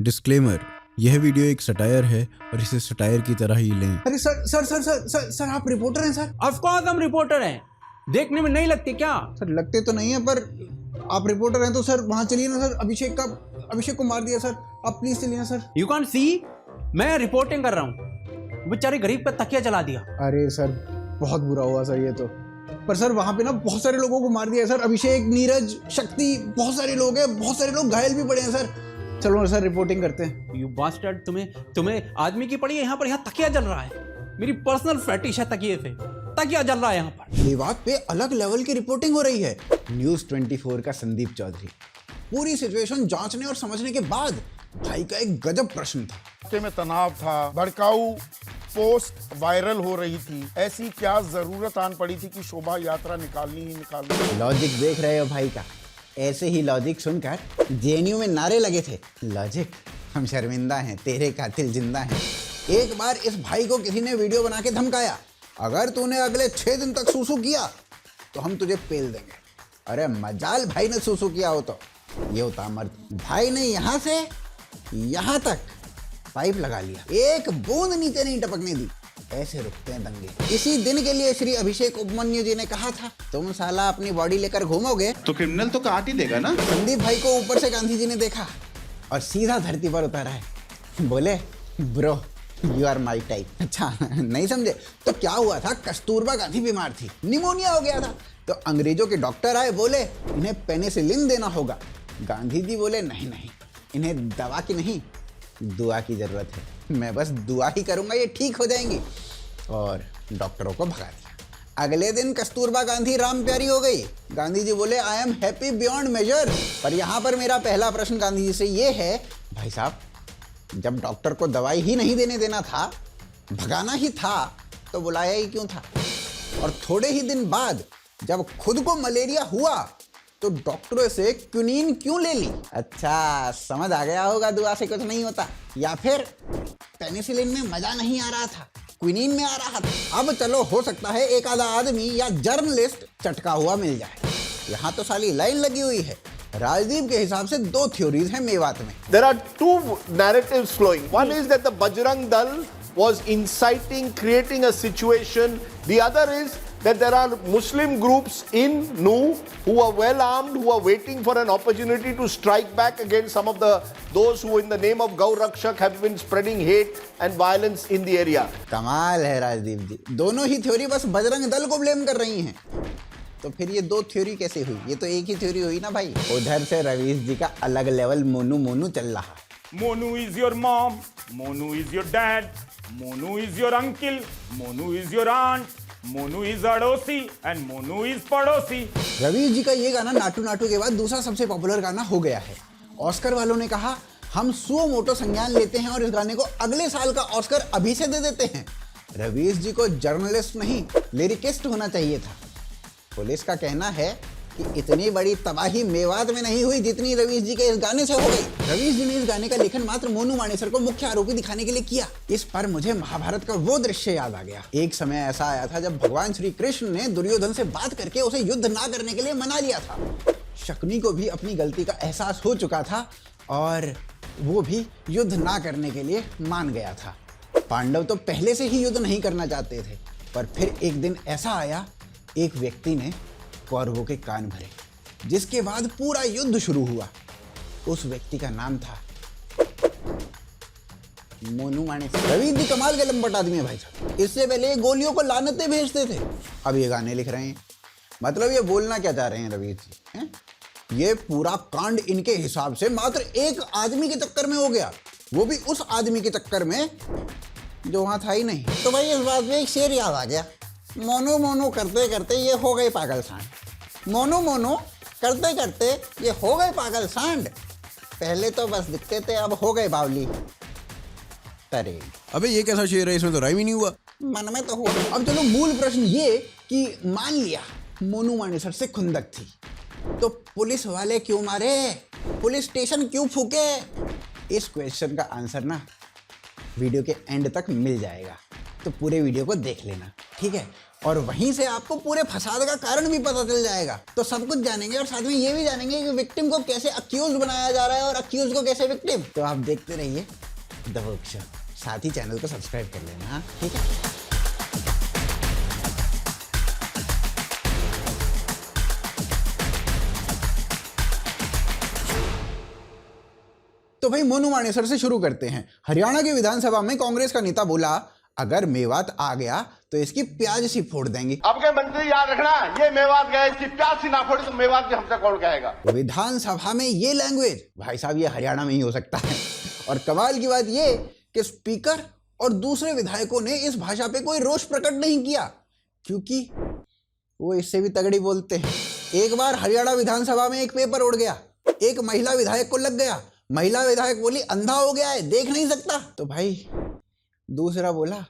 Disclaimer, यह video एक satire है और इसे सटायर की तरह ही लें। अरे sir sir sir sir sir sir आप रिपोर्टर हैं सर? ऑफ कोर्स हम रिपोर्टर हैं। देखने में नहीं लगते क्या? सर लगते तो नहीं है, पर आप रिपोर्टर हैं तो सर वहाँ चलिए ना सर। अभिषेक को मार दिया सर, आप प्लीज चलिए ना सर। यू कैन सी, मैं रिपोर्टिंग कर रहा हूँ। बेचारे गरीब पे तकिया जला दिया। अरे सर बहुत बुरा हुआ सर ये तो। पर सर वहाँ पे ना बहुत सारे लोगों को मार दिया है सर। अभिषेक, नीरज, शक्ति, बहुत सारे लोग हैं, बहुत सारे लोग घायल भी पड़े हैं सर। चलो ना सर रिपोर्टिंग करते हैं। यू बास्टर्ड, तुम्हें आदमी की पड़ी है। यहाँ तकिया जल रहा है। मेरी पर्सनल फैटिश है तकिए से। तकिया जल रहा है यहाँ पर। मेवात पे अलग लेवल की रिपोर्टिंग हो रही है। न्यूज़ 24 का संदीप चौधरी पूरी सिचुएशन जांचने और समझने के बाद भाई का एक गजब प्रश्न था। हफ्ते में तनाव था, भड़काऊ पोस्ट वायरल हो रही थी, ऐसी क्या जरूरत आन पड़ी थी कि शोभा यात्रा निकालनी। लॉजिक देख रहे हो भाई का? ऐसे ही लॉजिक सुनकर जेएनयू में नारे लगे थे, लॉजिक हम शर्मिंदा हैं, तेरे कातिल जिंदा हैं। एक बार इस भाई को किसी ने वीडियो बना के धमकाया, अगर तूने अगले 6 दिन तक सूसू किया तो हम तुझे पेल देंगे। अरे मजाल भाई ने सूसू किया हो तो ये होता मर्द। भाई ने यहाँ से यहाँ तक पाइप लगा लिया, एक बूंद नीचे नहीं टपकने दी। ऐसे रुकते हैं दंगे। इसी दिन के लिए श्री अभिषेक उपमन्यु जी ने कहा था, तुम साला अपनी बॉडी लेकर घूमोगे तो क्रिमिनल तो काट ही देगा ना। संदीप भाई को ऊपर से गांधी जी ने देखा और सीधा धरती पर उतारा है। बोले bro you are my type. अच्छा नहीं समझे तो क्या हुआ था, कस्तूरबा गांधी बीमार थी, निमोनिया हो गया था। तो अंग्रेजों के डॉक्टर आए, बोले इन्हें पेनिसिलिन देना होगा। गांधी जी बोले नहीं, इन्हें दवा की नहीं दुआ की जरूरत है, मैं बस दुआ ही करूंगा, ये ठीक हो जाएंगी। और डॉक्टरों को भगा दिया। अगले दिन कस्तूरबा गांधी राम प्यारी हो गई। गांधी जी बोले I am happy beyond measure. पर यहाँ पर मेरा पहला प्रश्न गांधी जी से ये है, भाई साहब जब डॉक्टर को दवाई ही नहीं देना था, भगाना ही था, तो बुलाया ही क्यों था? और थोड़े ही दिन बाद जब खुद को मलेरिया हुआ तो डॉक्टरों से क्विनीन क्यों ले ली? अच्छा समझ आ गया होगा, दुआ से कुछ नहीं होता, या फिर पेनिसिलिन में मजा नहीं आ रहा था, क्विनीन में आ रहा था। अब चलो हो सकता है एक आधा आदमी या जर्नलिस्ट चटका हुआ मिल जाए। यहाँ तो साली लाइन लगी हुई है। राजदीप के हिसाब से 2 थ्योरीज हैं मेवात में। There are 2 narratives flowing. One is that the Bajrang Dal was inciting, creating a situation. The other is that there are Muslim groups in Nu who are well armed, who are waiting for an opportunity to strike back against some of those who in the name of Gau Rakshak have been spreading hate and violence in the area. कमाल है राजदीप जी, दोनों ही theory बस बजरंग दल को blame कर रही हैं। तो फिर ये 2 थ्योरी कैसे हुई? ये तो एक ही थ्योरी हुई ना भाई। उधर से रवीश जी का अलग लेवल मोनू चल रहा। Monu is your mom, Monu is your dad, Monu is your uncle, Monu is your aunt, Monu is अड़ोसी and Monu is पड़ोसी। रवीश जी का ये गाना नाटू नाटू के बाद दूसरा सबसे पॉपुलर गाना हो गया है। ऑस्कर वालों ने कहा हम सुओ मोटो संज्ञान लेते हैं और इस गाने को अगले साल का ऑस्कर अभी से दे देते हैं। रवीश जी को जर्नलिस्ट नहीं लिरिकिस्ट होना चाहिए था। पुलिस का कहना है कि इतनी बड़ी तबाही मेवात में नहीं हुई जितनी रवीश जी के इस गाने से हो गई। रवीश जी ने इस गाने का लेखन मात्र मोनू मानेसर को मुख्य आरोपी दिखाने के लिए किया। इस पर मुझे महाभारत का वो दृश्य याद आ गया। एक समय ऐसा आया था जब भगवान श्री कृष्ण ने दुर्योधन से बात करके उसे युद्ध ना करने के लिए मना लिया था। शकुनी को भी अपनी गलती का एहसास हो चुका था और वो भी युद्ध ना करने के लिए मान गया था। पांडव तो पहले से ही युद्ध नहीं करना चाहते थे, पर फिर एक दिन ऐसा आया, एक व्यक्ति ने कौरवों के कान भरे, जिसके बाद पूरा युद्ध शुरू हुआ। उस व्यक्ति का नाम था मोनू मानेसर। रवीश जी कमाल के लंबट आदमी है भाई साहब। इससे पहले गोलियों को लानतें भेजते थे, अब ये गाने लिख रहे हैं। मतलब ये बोलना क्या चाह रहे हैं रवीश जी हैं? ये पूरा कांड इनके हिसाब से मात्र एक आदमी के चक्कर में हो गया, वो भी उस आदमी के चक्कर में जो वहां था ही नहीं। तो भाई इस बात में एक शेर याद आ गया, मोनू मोनू करते करते ये हो गए पागल सांड। मोनू मोनू करते करते ये हो गए पागल सांड। पहले तो बस दिखते थे, अब हो गए बावली तरे। अबे ये कैसा शेर है, इसमें तो राइम ही नहीं हुआ। मन में तो हुआ। अब चलो मूल प्रश्न ये कि मान लिया मोनू मानेसर से खुंदक थी, तो पुलिस वाले क्यों मारे, पुलिस स्टेशन क्यों फूके? इस क्वेश्चन का आंसर ना वीडियो के एंड तक मिल जाएगा, तो पूरे वीडियो को देख लेना, ठीक है? और वहीं से आपको पूरे फसाद का कारण भी पता चल जाएगा। तो सब कुछ जानेंगे और साथ में ये भी जानेंगे कि विक्टिम को कैसे अक्यूज बनाया जा रहा है और अक्यूज को कैसे विक्टिम। तो आप देखते रहिए द वर्क शो, साथ ही चैनल को सब्सक्राइब कर लेना, ठीक है। तो भाई मोनू मानेसर से शुरू करते हैं। हरियाणा की विधानसभा में कांग्रेस का नेता बोला, अगर मेवात आ गया तो इसकी प्याज सी फोड़ देंगे। आपके मंत्री याद रखना, ये मेवात गए, इसकी प्याज सी ना फोड़ी तो मेवात भी हमसे कौन कहेगा। विधानसभा में ये लैंग्वेज, भाई साहब ये हरियाणा में ही हो सकता है। और कमाल की बात ये कि स्पीकर और दूसरे विधायकों ने इस भाषा पे कोई रोष प्रकट नहीं किया, क्योंकि वो इससे भी तगड़ी बोलते हैं। एक बार हरियाणा विधानसभा में एक पेपर उड़ गया, एक महिला विधायक को लग गया। महिला विधायक बोली अंधा हो गया है, देख नहीं सकता। तो भाई दूसरा बोला,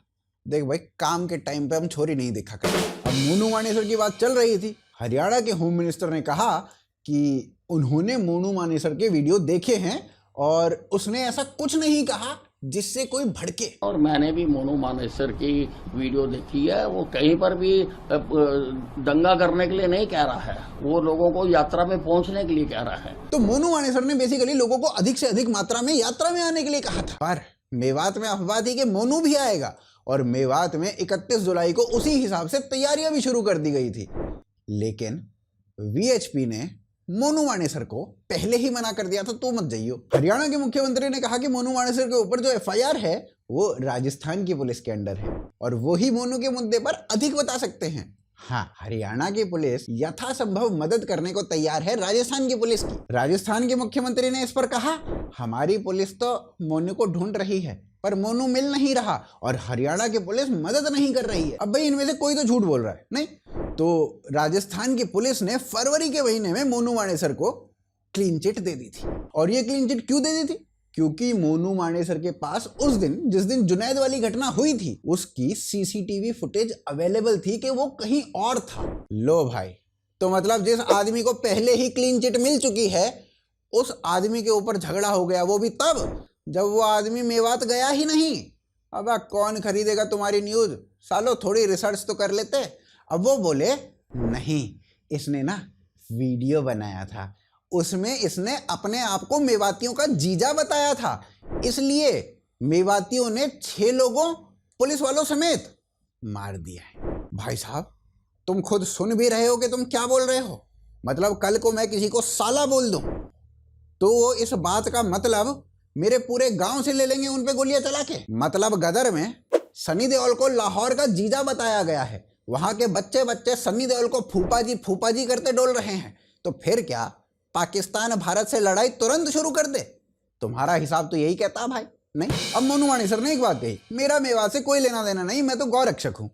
देख भाई काम के टाइम पे हम छोरी नहीं देखा कर। अब मोनू मानेसर की बात चल रही थी। हरियाणा के होम मिनिस्टर ने कहा कि उन्होंने मोनू मानेसर के वीडियो देखे हैं और उसने ऐसा कुछ नहीं कहा जिससे कोई भड़के। और मैंने भी मोनू मानेसर की वीडियो देखी है, वो कहीं पर भी दंगा करने के लिए नहीं कह रहा है, वो लोगों को यात्रा में पहुंचने के लिए कह रहा है। तो मोनू मानेसर ने बेसिकली लोगों को अधिक से अधिक मात्रा में यात्रा में आने के लिए कहा था। पर मेवात में अफवाह थी कि मोनू भी आएगा और मेवात में 31 जुलाई को उसी हिसाब से तैयारियां भी शुरू कर दी गई थी। लेकिन वीएचपी ने मोनू मानेसर को पहले ही मना कर दिया था, तो मत जाइयो। हरियाणा के मुख्यमंत्री ने कहा कि मोनू मानेसर के ऊपर जो एफआईआर है वो राजस्थान की पुलिस के अंडर है और वो ही मोनू के मुद्दे पर अधिक बता सकते हैं। हाँ, हरियाणा की पुलिस यथासंभव मदद करने को तैयार है राजस्थान की पुलिस की। राजस्थान के मुख्यमंत्री ने इस पर कहा, हमारी पुलिस तो मोनू को ढूंढ रही है पर मोनू मिल नहीं रहा और हरियाणा की पुलिस मदद नहीं कर रही है। अब भाई इनमें से कोई तो झूठ बोल रहा है, नहीं? तो राजस्थान की पुलिस ने फरवरी के महीने में मोनू मानेसर को क्लीन चिट दे दी थी। और ये क्लीन चिट क्यों दे दी थी? क्योंकि मोनू मानेसर के पास उस दिन, जिस दिन जुनैद वाली घटना हुई थी, उसकी सीसीटीवी फुटेज अवेलेबल थी कि वो कहीं और था। लो भाई, तो मतलब जिस आदमी को पहले ही क्लीन चिट मिल चुकी है उस आदमी के ऊपर झगड़ा हो गया, वो भी तब जब वो आदमी मेवात गया ही नहीं। अब कौन खरीदेगा तुम्हारी न्यूज, सालो थोड़ी रिसर्च तो कर लेते। अब वो बोले नहीं, इसने ना वीडियो बनाया था, उसमें इसने अपने आप को मेवातियों का जीजा बताया था, इसलिए मेवातियों ने 6 लोगों पुलिस वालों समेत मार दिया है। भाई साहब तुम खुद सुन भी रहे हो कि तुम क्या बोल रहे हो। मतलब कल को मैं किसी को साला बोल दूं तो वो इस बात का मतलब मेरे पूरे गांव से ले लेंगे उन पे गोलियां चला के। मतलब गदर में सनी देओल को लाहौर का जीजा बताया गया है, वहां के बच्चे बच्चे सनी देओल को फूफा जी करते डोल रहे हैं। तो फिर क्या पाकिस्तान भारत से लड़ाई तुरंत शुरू कर दे? तुम्हारा हिसाब तो यही कहता भाई। नहीं, अब मोनू मानेसर ने एक बात कही, मेरा मेवात से कोई लेना देना नहीं, मैं तो गौ रक्षक हूं।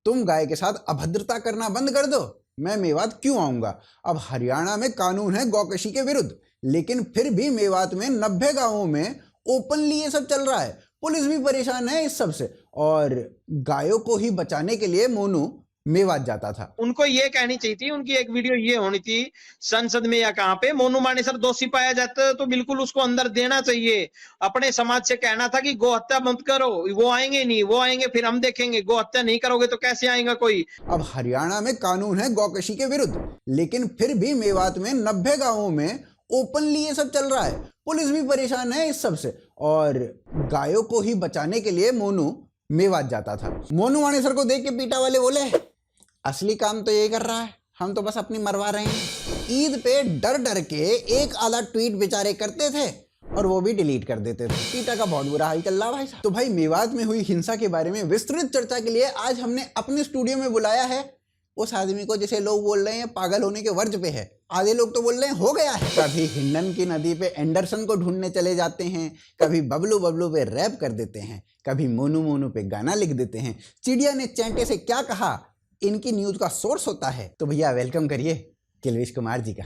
तुम गाय के साथ अभद्रता करना बंद कर दो, मैं मेवात क्यों आऊंगा। अब हरियाणा में कानून है गौकशी के विरुद्ध, लेकिन फिर भी मेवात में 90 गांवों में ओपनली ये सब चल रहा है। पुलिस भी परेशान है इस सब से और गायों को ही बचाने के लिए मोनू मेवात जाता था। उनको ये कहनी चाहिए थी, उनकी एक वीडियो ये होनी थी संसद में या कहां पे, मोनू मानेसर दोषी पाया जाता है तो बिल्कुल उसको अंदर देना चाहिए। अपने समाज से कहना था कि गौ हत्या मत करो, वो आएंगे नहीं, वो आएंगे फिर हम देखेंगे, गौ हत्या नहीं करोगे तो कैसे आएगा कोई। अब हरियाणा में कानून है गौकशी के विरुद्ध, लेकिन फिर भी मेवात में 90 गांवों में ओपनली ये सब चल रहा है। पुलिस भी परेशान है इस सब से और गायों को ही बचाने के लिए मोनू मेवात जाता था। मोनू मानेसर को देख के पीटा वाले बोले, असली काम तो ये कर रहा है, हम तो बस अपनी मरवा रहे हैं। ईद पे डर डर के एक आधा ट्वीट बेचारे करते थे और वो भी डिलीट कर देते थे। पीटा का बहुत बुरा हाल चल रहा भाई साहब। तो भाई मेवात में हुई हिंसा के बारे में विस्तृत चर्चा के लिए आज हमने अपने स्टूडियो में बुलाया है उस आदमी को जिसे लोग बोल रहे हैं पागल होने के वर्ज पे है, आधे लोग तो बोल रहे हैं हो गया है। कभी हिंडन की नदी पे एंडरसन को ढूंढने चले जाते हैं, कभी बबलू बबलू पे रैप कर देते हैं, कभी मोनू मोनू पे गाना लिख देते हैं। चिड़िया ने चैंटे से क्या कहा, इनकी न्यूज का सोर्स होता है। तो भैया वेलकम करिए रविश कुमार जी का।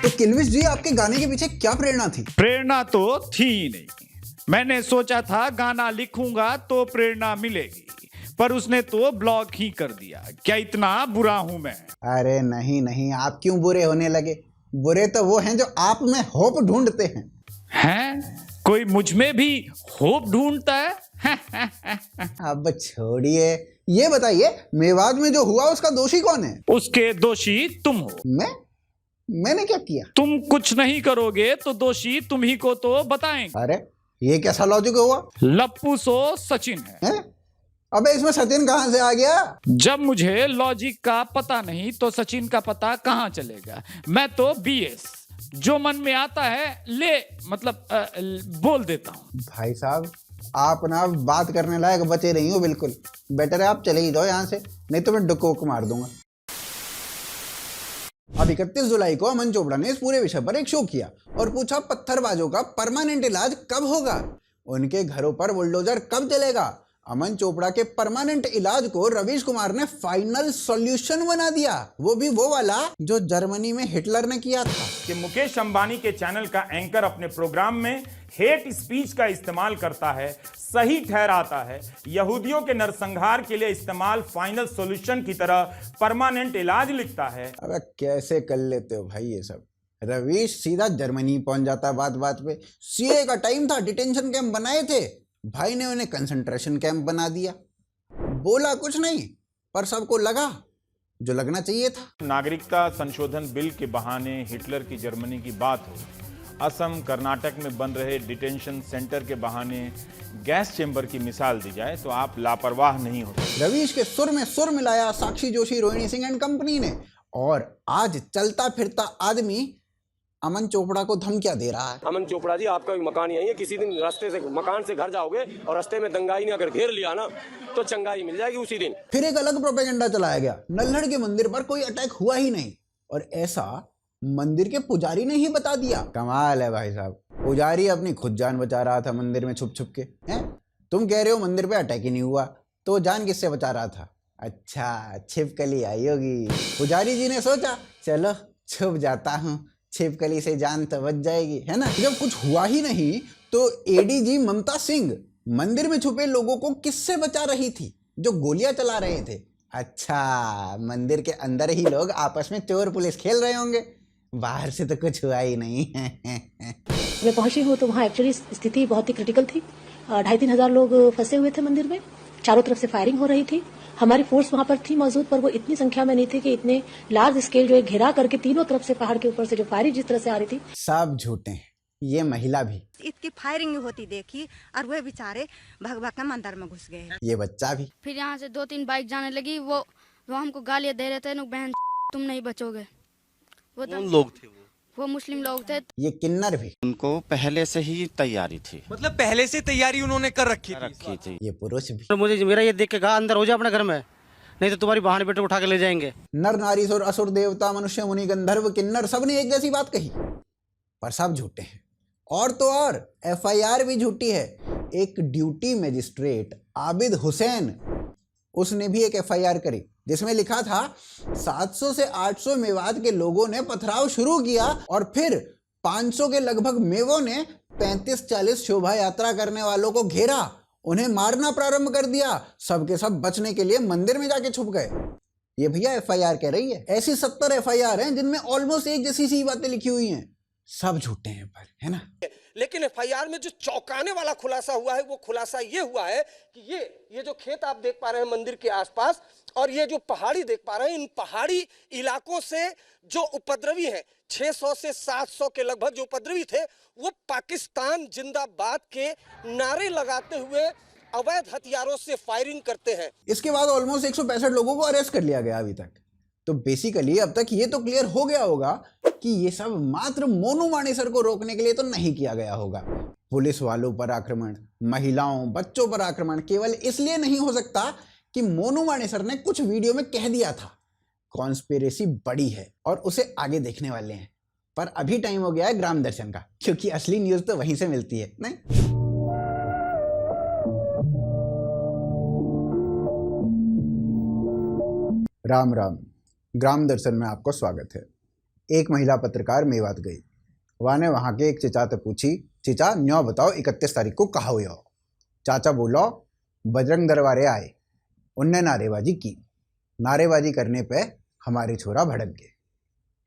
तो रविश जी, आपके गाने के पीछे क्या प्रेरणा थी? प्रेरणा तो थी नहीं, मैंने सोचा था गाना लिखूंगा तो प्रेरणा मिलेगी, पर उसने तो ब्लॉक ही कर दिया। क्या इतना बुरा हूं मैं? अरे नहीं नहीं, आप क्यों बुरे होने लगे? बुरे तो वो हैं जो आप में होप ढूंढते हैं। हैं? कोई मुझ में भी होप ढूंढता है? अब छोड़िए, ये बताइए मेवात में जो हुआ उसका दोषी कौन है? उसके दोषी तुम हो। मैंने क्या किया? तुम कुछ नहीं करोगे तो दोषी तुम ही को तो बताएंगे। अरे ये कैसा लॉजिक हुआ? लप्पू सो सचिन है। अबे इसमें सचिन कहां से आ गया? जब मुझे लॉजिक का पता नहीं तो सचिन का पता कहां चलेगा। मैं तो बीएस, जो मन में आता है बोल देता हूँ। भाई साहब आप ना बात करने लायक बचे नहीं हो बिल्कुल। बेटर है आप चले ही जाओ यहाँ से, नहीं तो मैं डुकोक मार दूंगा। अब 31 जुलाई को अमन चोपड़ा ने इस पूरे विषय पर एक शो किया और पूछा पत्थरबाजों का परमानेंट इलाज कब होगा, उनके घरों पर बुलडोजर कब चलेगा। अमन चोपड़ा के परमानेंट इलाज को रवीश कुमार ने फाइनल सॉल्यूशन बना दिया, वो भी वो वाला जो जर्मनी में हिटलर ने किया था। कि मुकेश अंबानी के चैनल का एंकर अपने प्रोग्राम में हेट स्पीच का इस्तेमाल करता है, सही ठहराता है, यहूदियों के नरसंहार के लिए इस्तेमाल फाइनल सॉल्यूशन की तरह परमानेंट इलाज लिखता है। अबे कैसे कर लेते हो भाई ये सब? रवीश सीधा जर्मनी पहुंच जाता बात बात पे। सीए का टाइम था, डिटेंशन कैंप बनाए थे, भाई ने उन्हें कंसंट्रेशन कैंप बना दिया। बोला कुछ नहीं पर सबको लगा जो लगना चाहिए था। नागरिकता संशोधन बिल के बहाने हिटलर की जर्मनी की बात हो, असम कर्नाटक में बन रहे डिटेंशन सेंटर के बहाने गैस चेंबर की मिसाल दी जाए तो आप लापरवाह नहीं होते। रवीश के सुर में सुर मिलाया साक्षी जोशी, रोहिणी सिंह एंड कंपनी ने, और आज चलता फिरता आदमी अमन चोपड़ा को धमकियां दे रहा है। अमन चोपड़ा जी आपका भी मकान यही है, किसी दिन रास्ते से मकान से घर जाओगे और रास्ते में दंगाई ने अगर घेर लिया ना तो चंगाई मिल जाएगी उसी दिन। फिर एक अलग प्रोपेगेंडा चलाया गया, नल्हड़ के मंदिर पर कोई अटैक हुआ ही नहीं, और ऐसा मंदिर के पुजारी ने ही बता दिया। कमाल है भाई साहब, पुजारी अपनी खुद जान बचा रहा था मंदिर में छुप छुप के। हैं तुम कह रहे हो मंदिर पे अटैक ही नहीं हुआ, तो जान किससे बचा रहा था? अच्छा छिपकली आई होगी। पुजारी जी ने सोचा चलो छुप जाता हूँ, छिपकली से जान तो बच जाएगी, है ना। जब कुछ हुआ ही नहीं तो एडीजी ममता सिंह मंदिर में छुपे लोगों को किससे बचा रही थी? जो गोलियां चला रहे थे। अच्छा मंदिर के अंदर ही लोग आपस में चोर पुलिस खेल रहे होंगे, बाहर से तो कुछ हुआ ही नहीं। मैं पहुंची हूँ तो वहाँ एक्चुअली स्थिति बहुत ही क्रिटिकल थी। 2,500-3 हजार लोग फंसे हुए थे मंदिर में, चारों तरफ से फायरिंग हो रही थी। हमारी फोर्स वहाँ पर थी मौजूद, पर वो इतनी संख्या में नहीं थी कि इतने लार्ज स्केल जो है घेरा करके तीनों तरफ से पहाड़ के ऊपर से जो फायरिंग जिस तरह से आ रही थी। सब झूठे हैं, ये महिला भी। इतनी फायरिंग होती देखी और वो बेचारे भगवा के मंदिर में घुस गए। ये बच्चा भी। फिर यहाँ से 2-3 बाइक जाने लगी, वो हमको गालियाँ दे रहे थे, बहन तुम नहीं बचोगे। वो लोग थे, वो मुस्लिम लोग थे। ये किन्नर भी। उनको पहले से ही तैयारी थी, मतलब पहले से तैयारी उन्होंने कर रखी थी। ये पुरुष भी। तो मुझे मेरा ये देख के कहा अंदर हो जा अपने घर में, नहीं तो तुम्हारी बहन बेटे उठा के ले जाएंगे। नर नारी सुर असुर देवता मनुष्य मुनि गंधर्व किन्नर सब ने एक जैसी बात कही, पर सब झूठे हैं। और तो और एफआईआर भी झूठी है। एक ड्यूटी मजिस्ट्रेट आबिद हुसैन, उसने भी एक एफआईआर करी जिसमें लिखा था 700 से 800 मेवात के लोगों ने पथराव शुरू किया और फिर 500 के लगभग मेवों ने 35-40 शोभा यात्रा करने वालों को घेरा, उन्हें मारना प्रारंभ कर दिया। सबके सब बचने के लिए मंदिर में जाके छुप गए। ये भैया एफआईआर कह रही है। ऐसी 70 एफआईआर हैं जिनमें ऑलमोस्ट एक जैसी सी बातें लिखी हुई हैं। सब झूठे हैं पर, है ना। लेकिन एफआईआर में जो चौंकाने वाला खुलासा हुआ है वो खुलासा ये हुआ है कि ये जो खेत आप देख पा रहे हैं मंदिर के आसपास और ये जो पहाड़ी देख पा रहे हैं, इन पहाड़ी इलाकों से जो उपद्रवी हैं 600 से 700 के लगभग जो उपद्रवी थे, वो पाकिस्तान जिंदाबाद के नारे लगाते हुए अवैध हथियारों से फायरिंग करते हैं। इसके बाद ऑलमोस्ट 165 लोगों को अरेस्ट कर लिया गया अभी तक। तो बेसिकली अब तक ये तो क्लियर हो गया होगा कि ये सब मात्र मोनू मानेसर को रोकने के लिए तो नहीं किया गया होगा। पुलिस वालों पर आक्रमण, महिलाओं बच्चों पर आक्रमण केवल इसलिए नहीं हो सकता कि मोनू मानेसर ने कुछ वीडियो में कह दिया था। कॉन्स्पिरेसी बड़ी है और उसे आगे देखने वाले हैं, पर अभी टाइम हो गया है ग्राम दर्शन का, क्योंकि असली न्यूज तो वहीं से मिलती है नहीं। राम राम, ग्राम दर्शन में आपको स्वागत है। एक महिला पत्रकार मेवात गई, वाने वहां के एक चिचा से पूछी, चिचा न्यो बताओ 31 तारीख को कहा हुआ हो। चाचा बोलो बजरंग दरबारे आए, उनने नारेबाजी की, नारेबाजी करने पे हमारे छोरा भड़क गए,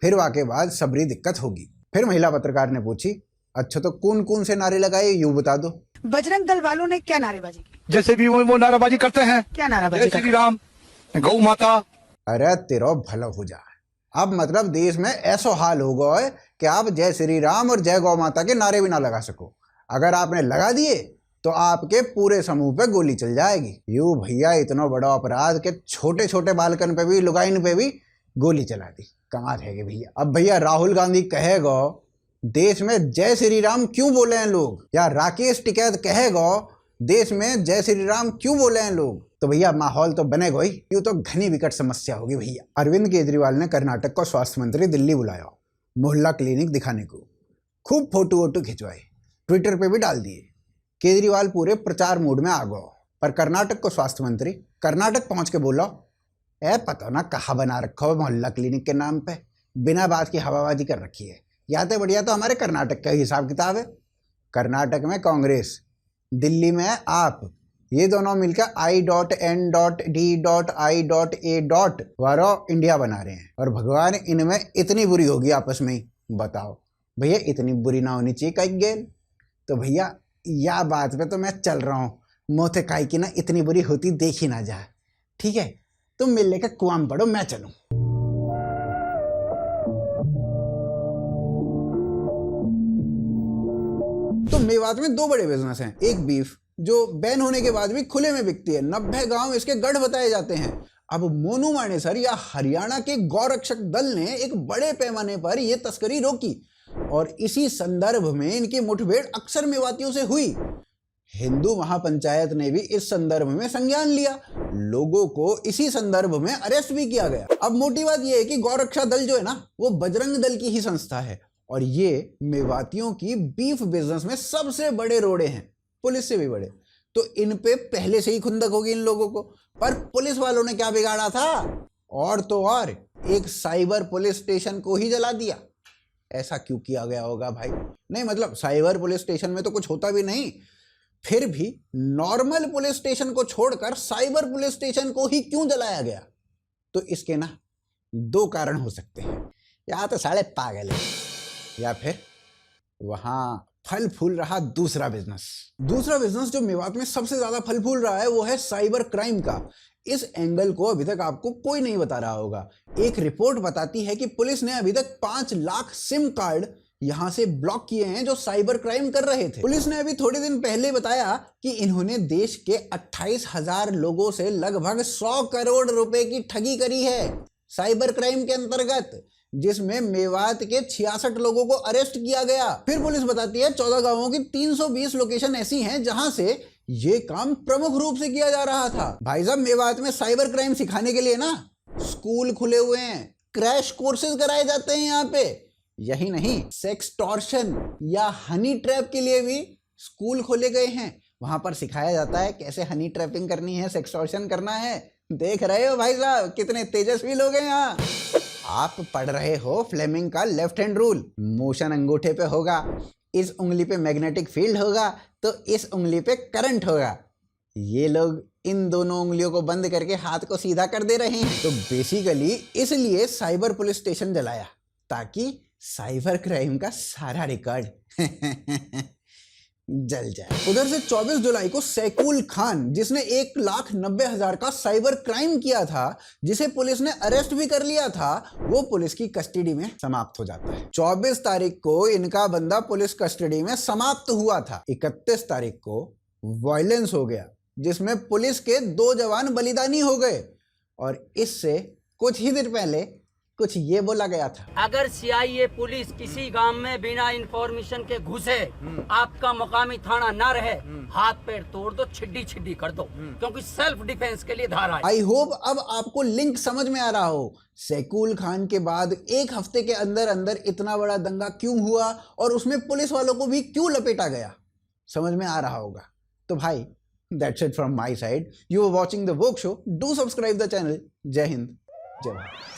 फिर वाके बाद सबरी दिक्कत होगी। फिर महिला पत्रकार ने पूछी, अच्छा तो कौन कौन से नारे लगाए यूं बता दो। बजरंग दल वालों ने क्या नारेबाजी की? जैसे भी वो नाराबाजी करते हैं, क्या नाराबाजी? जय श्री राम, गौ माता। अरे तेरा भला हो जाए। अब मतलब देश में ऐसा हाल हो गया है कि आप जय श्री राम और जय गौ माता के नारे भी ना लगा सको। अगर आपने लगा दिए तो आपके पूरे समूह पे गोली चल जाएगी। यूं भैया इतना बड़ा अपराध के छोटे छोटे बालकन पे भी, लुगाइन पे भी गोली चला दी। कमाल है भैया। अब भैया राहुल गांधी कहेगा देश में जय श्री राम क्यों बोले हैं लोग, या राकेश टिकैत कहेगा देश में जय श्री राम क्यों बोले हैं लोग, तो भैया माहौल तो बनेगा ही। यूं तो घनी विकट समस्या होगी भैया। अरविंद केजरीवाल ने कर्नाटक का स्वास्थ्य मंत्री दिल्ली बुलाया मोहल्ला क्लिनिक दिखाने को। खूब फोटो वोटो खिंचवाए, ट्विटर पे भी डाल दिए। केजरीवाल पूरे प्रचार मूड में आ गया। पर कर्नाटक को स्वास्थ्य मंत्री कर्नाटक पहुंच के बोला, ए पता ना कहाँ बना रखा हो मोहल्ला क्लिनिक के नाम पे, बिना बात की हवाबाजी कर रखी है। या तो बढ़िया तो हमारे कर्नाटक का हिसाब किताब है। कर्नाटक में कांग्रेस, दिल्ली में आप, ये दोनों मिलकर I.N.D.I.A. वारो इंडिया बना रहे हैं। और भगवान इनमें इतनी बुरी होगी आपस में ही, बताओ भैया इतनी बुरी ना होनी चाहिए कई गेल। तो भैया या बात पे तो मैं चल रहा हूँ, मोथे काई की ना इतनी बुरी होती देखी ना जाए। ठीक है, तुम मिलने का कुआम पढ़ो, मैं चलूं। तो मेवात में दो बड़े बिजनेस हैं। एक बीफ जो बैन होने के बाद भी खुले में बिकती है, 90 गांव इसके गढ़ बताए जाते हैं। अब मोनू मानेसर या हरियाणा के गौरक्षक दल ने एक बड़े पैमाने पर यह तस्करी रोकी और इसी संदर्भ में इनकी मुठभेड़ अक्सर मेवातियों से हुई। हिंदू महापंचायत ने भी इस संदर्भ में संज्ञान लिया, लोगों को इसी संदर्भ में अरेस्ट भी किया गया। अब मोटी बात यह है कि गौरक्षा दल जो है ना, वो बजरंग दल की ही संस्था है और ये मेवातियों की बीफ बिजनेस में सबसे बड़े रोड़े हैं, पुलिस से भी बड़े। तो इन पे पहले से ही खुंदक होगी इन लोगों को। पर पुलिस वालों ने क्या बिगाड़ा था, और तो और एक साइबर पुलिस स्टेशन को ही जला दिया। ऐसा क्यों किया गया होगा भाई? नहीं मतलब साइबर पुलिस स्टेशन में तो कुछ होता भी नहीं, फिर भी नॉर्मल पुलिस स्टेशन को छोड़कर साइबर पुलिस स्टेशन को ही क्यों जलाया गया? तो इसके ना दो कारण हो सकते हैं। या तो साले पागल है, या फिर वहां फल फूल रहा दूसरा बिजनेस जो मेवात में सबसे ज्यादा फल फूल रहा है वो है साइबर क्राइम का। इस एंगल को अभी तक आपको कोई नहीं बता रहा होगा। एक रिपोर्ट बताती है कि पुलिस ने अभी तक 5 लाख सिम कार्ड यहां से ब्लॉक किए हैं जो साइबर क्राइम कर रहे थे। पुलिस ने अभी थोड़े दिन पहले बताया कि इन्होंने देश के 28,000 लोगों से लगभग 100 करोड़ रुपए की ठगी करी है साइबर क्राइम के अंतर्गत, जिसमें मेवात के 66 लोगों को अरेस्ट किया गया। फिर पुलिस बताती है 14 गांवों की 320 लोकेशन ऐसी हैं जहां से ये काम प्रमुख रूप से किया जा रहा था। भाई साहब मेवात में साइबर क्राइम सिखाने के लिए ना स्कूल खुले हुए हैं, क्रैश कोर्सेज कराए जाते हैं यहाँ पे। यही नहीं, सेक्सटॉर्शन या हनी ट्रैप के लिए भी स्कूल खोले गए हैं। वहां पर सिखाया जाता है कैसे हनी ट्रैपिंग करनी है, सेक्सटॉर्शन करना है। देख रहे हो भाई साहब कितने तेजस्वी लोग हैं यहाँ। आप पढ़ रहे हो फ्लेमिंग का लेफ्ट हैंड रूल, मोशन अंगूठे पे होगा, इस उंगली पे मैग्नेटिक फील्ड होगा तो इस उंगली पे करंट होगा। ये लोग इन दोनों उंगलियों को बंद करके हाथ को सीधा कर दे रहे हैं। तो बेसिकली इसलिए साइबर पुलिस स्टेशन जलाया ताकि साइबर क्राइम का सारा रिकॉर्ड जल जाए। उधर से 24 जुलाई को सैकुल खान, जिसने 1,90,000 का साइबर क्राइम किया था, जिसे पुलिस ने अरेस्ट भी कर लिया था, वो पुलिस की कस्टडी में समाप्त हो जाता है। 24 तारीख को इनका बंदा पुलिस कस्टडी में समाप्त हुआ था। 31 तारीख को वायलेंस हो गया जिसमें पुलिस के 2 जवान बलिदानी हो गए। और इससे कुछ ही दिन पहले कुछ ये बोला गया था, अगर CIA पुलिस किसी गांव में बिना इंफॉर्मेशन के घुसे, आपका मुकामी थाना ना रहे, हाथ पैर तोड़ दो, छिड्डी छिड्डी कर दो, क्योंकि सेल्फ डिफेंस के लिए धारा है। आई होप अब आपको लिंक समझ में आ रहा हो। सैकुल खान के बाद 1 हफ्ते के अंदर अंदर इतना बड़ा दंगा क्यों हुआ और उसमें पुलिस वालों को भी क्यों लपेटा गया, समझ में आ रहा होगा। तो भाई that's it from my side. You were watching the Vogue Show. Do subscribe the channel. Jai Hind. Jai Bharat.